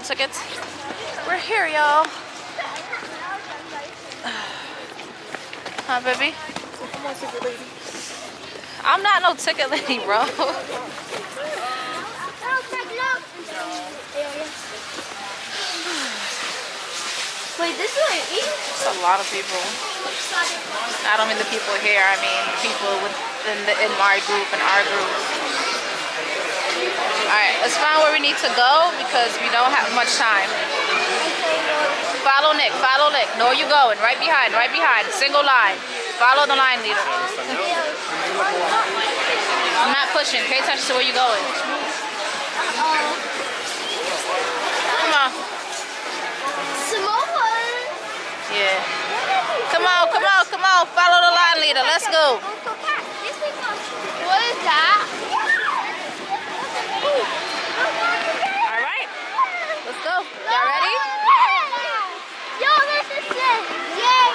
tickets. We're here, y'all. Huh, baby? I'm a ticket lady. I'm not no ticket lady, bro. Wait, this is what you eat? It's a lot of people. I don't mean the people here. I mean people in my group and our group. All right, let's find where we need to go because we don't have much time. Follow Nick. Follow Nick. Know where you going. Right behind. Right behind. Single line. Follow the line leader. I'm not pushing. Pay attention to where you're going. Come on. Yeah. Come on, come on, come on. Follow the line leader. Let's go. What is that? All right. Let's go. Y'all ready? Yo, this is sick. Yeah.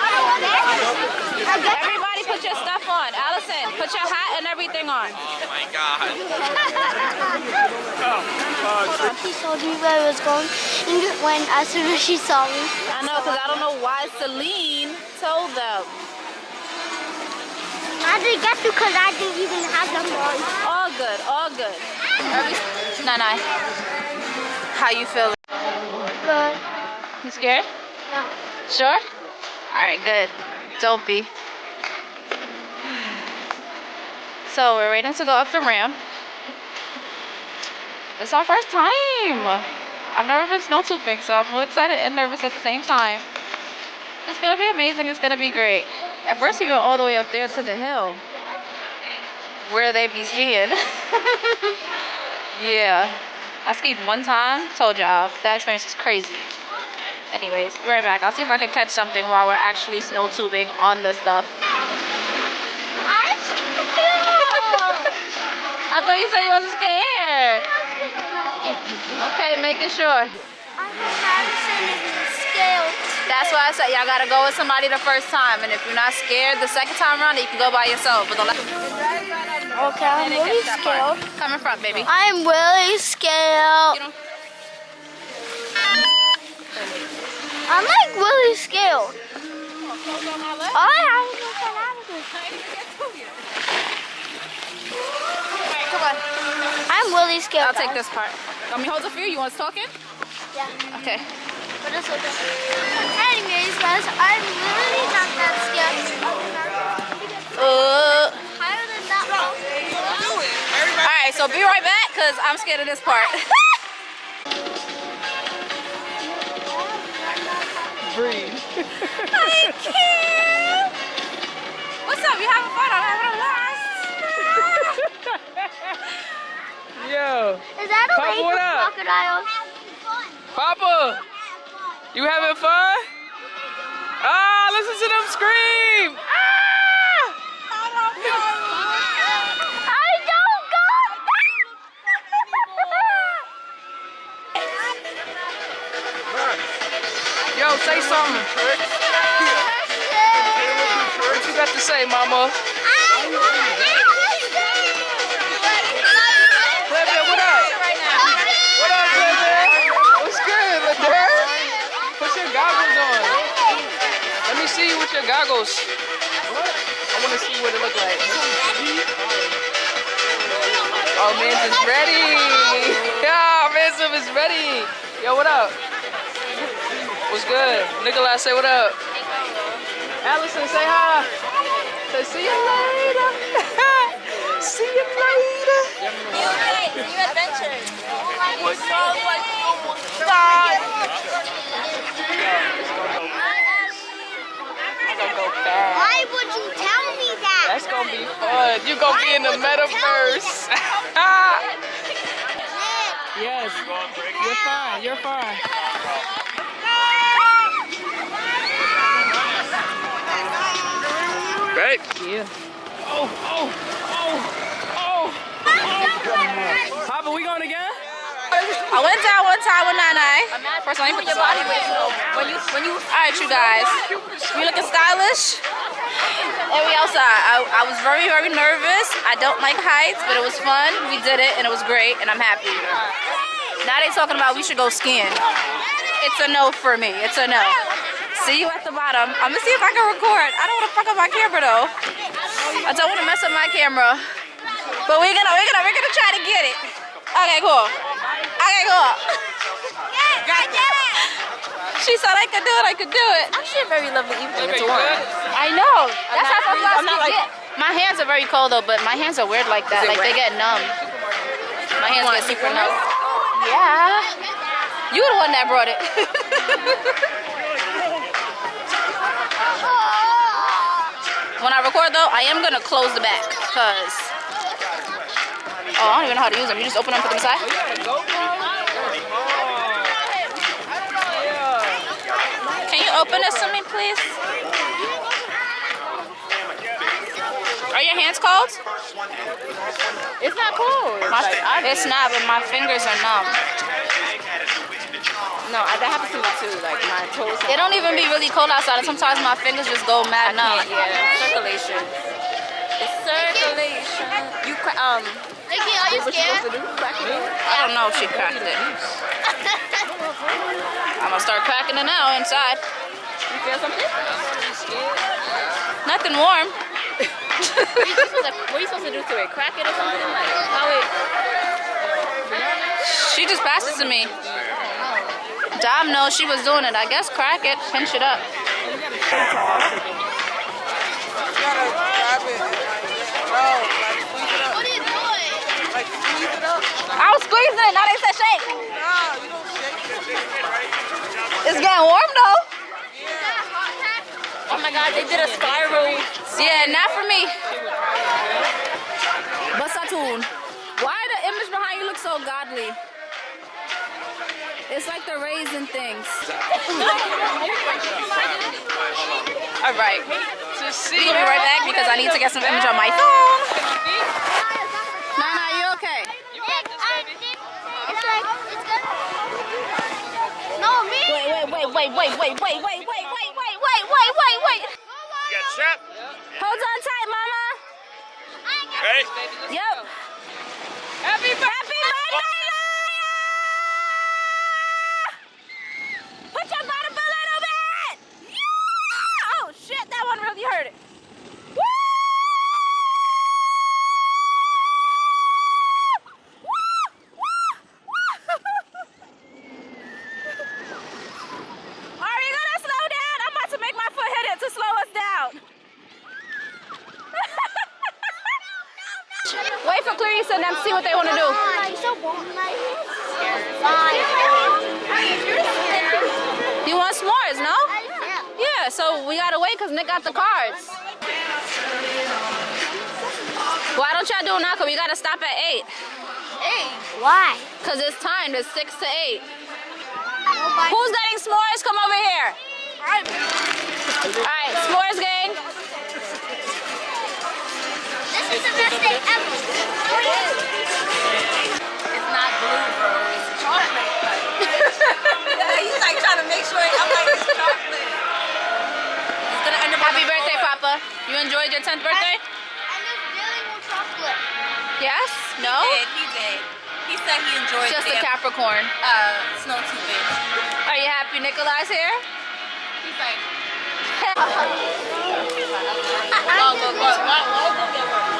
Everybody put your stuff on. Allison, put your hat and everything on. Oh my God. She told me where I was going as soon as she saw me. I know, because I don't know why Celine told them. I didn't get to because I didn't even have them on. All good, all good. Nana, how you feeling? Good. You scared? No. Sure? All right, good. Don't be. So we're waiting to go up the ramp. It's our first time. I've never been snow tubing, so I'm really excited and nervous at the same time. It's gonna be amazing. It's gonna be great. At first, we go all the way up there to the hill where they be skiing. Yeah, I skied one time. Told y'all that experience is crazy. Anyways, be right back. I'll see if I can catch something while we're actually snow tubing on the stuff. I thought you said you wasn't scared. Okay, making sure. That's why I said y'all gotta go with somebody the first time, and if you're not scared the second time around, you can go by yourself. But Okay, I'm really scared. Come in front, baby. I'm really scared. I'm like really scared. Oh, I haven't got out of this. Alright, come on. I'm really scared. I'll take this part. Want me to hold it for you? You want us talking? Yeah. Okay. But it's okay. Anyways, guys, I'm literally not that scared. Higher than that one. Alright, so be right back, because I'm scared of this part. Breathe. I can't. What's up? You having fun? I'm having a blast. Yo. Is that a Papa, lake what with up? crocodiles? Papa, you having fun? Ah, listen to them scream. Ah! I don't go Yo, say something. What you got to say, mama? Clevia, what up? What up, Clevia? What's good, Ladare? Put your goggles on. Let me see you with your goggles. I want to see what it look like. Oh, man's is ready. Yeah, man's is ready. Yo, what up? What's good? Nikolai, say what up. Allison, say hi. Say see you later. See you later. New adventures. Why would you tell me that? That's gonna be fun. You gonna be in the metaverse. Yes. You're fine. You're fine. Right? Yeah. Oh. Papa, we going again? I went down one time with Nana. First, let me put your body weight. When you. All right, you guys. We looking stylish. And we outside. I was very, very nervous. I don't like heights, but it was fun. We did it, and it was great, and I'm happy. Now they talking about we should go skiing. It's a no for me. It's a no. See you at the bottom. I'm gonna see if I can record. I don't want to fuck up my camera though. I don't want to mess up my camera. But we're gonna try to get it. Okay, cool. Okay, cool. She said I could do it. I could do it. Actually, a very lovely evening. It's warm. I know. That's how I I'm not like. my hands are very cold though, but my hands are weird like that. Like they get numb. My hands get super numb. Yeah. You the one that brought it. When I record though, I am gonna close the back because I don't even know how to use them. You just open them, put them aside. Can you open this to me, please? Are your hands cold? It's not cold. It's not, but my fingers are numb. No, that happens to me too. Like my toes. It don't even be really cold outside, and sometimes my fingers just go mad numb. Yeah, circulation. It's circulation. You Nikki, are you scared? I don't know if she cracked it. I'm gonna start cracking it now inside. You feel something? Nothing warm. What are you supposed to do to it? Crack it or something? Like how it? She just passed it to me. Dom knows she was doing it. I guess crack it, pinch it up. You gotta grab it and like squeeze it up. What are you doing? Like squeeze it up. I was squeezing it. Now they said shake. Nah, you don't shake it. It's getting warm though. Oh my God, they did a spiral. Yeah, not for me. Basatoon. Why the image behind you look so godly? It's like the raisin things. All right. We'll be right back because I need to get some image on my phone. Nana, you okay? No, me. Wait. You got strap? Hold on tight, mama. Ready? Yep. Happy birthday, Put your bottom a little bit. Yeah! Oh shit, that one really hurt it. Woo! Are you gonna slow down? I'm about to make my foot hit it to slow us down. Wait for Clarice and them see what they want to do. You want s'mores, no? Yeah, so we gotta wait because Nick got the cards. Why don't y'all do it now? Because we gotta stop at 8. Why? Because it's time, it's 6 to 8. Who's getting s'mores? Come over here. Alright, s'mores gang. This is the best day ever. It's not blue, bro. It's chocolate. He's like trying to make sure. I'm like, it's chocolate. It's gonna end up. Happy birthday, Papa. You enjoyed your 10th birthday? I just really want chocolate. Yes? No? He did. He said he enjoyed Just a the Capricorn. snow tubing. Are you happy Nikolai's here? He's like,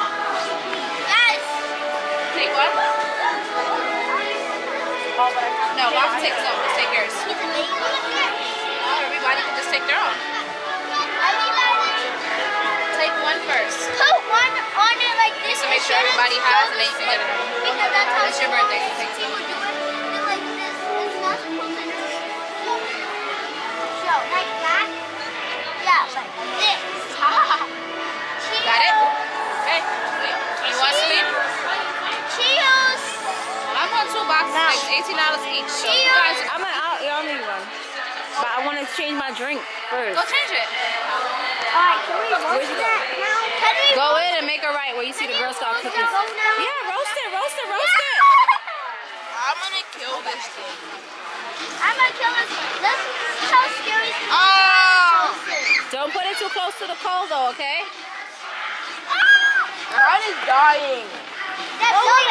Yes. Take what? No, I'll take some. Just take yours. No, everybody can just take their own. Take one first. Put one on it like this. Just to make sure everybody has and then you can get it on. Because that's how It's your birthday, so take two. people do it. Like this. It's not supposed to do. So, like that. Yeah, like this. Got it? Okay. You want sleep? Cheers. I'm on 2 boxes, like $18 each. So you guys, I'll need one. But I want to change my drink first. go change it. Alright, can we roast that now? Can we Go in and make it right where you see the Girl Scout cookies. go now? Yeah, roast it. I'm gonna kill this thing. I'm gonna kill this. Let's tell Scary. Oh! Don't put it too close to the coal though, okay? Mine is dying. Load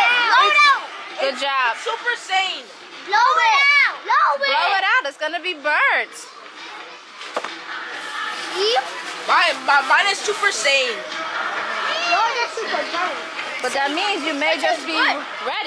out. Good job. Super sane. Blow it out. Blow it. Blow it out. It's gonna be burnt. See? Mine is super sane. Yours is super burnt. But that means you may just be ready.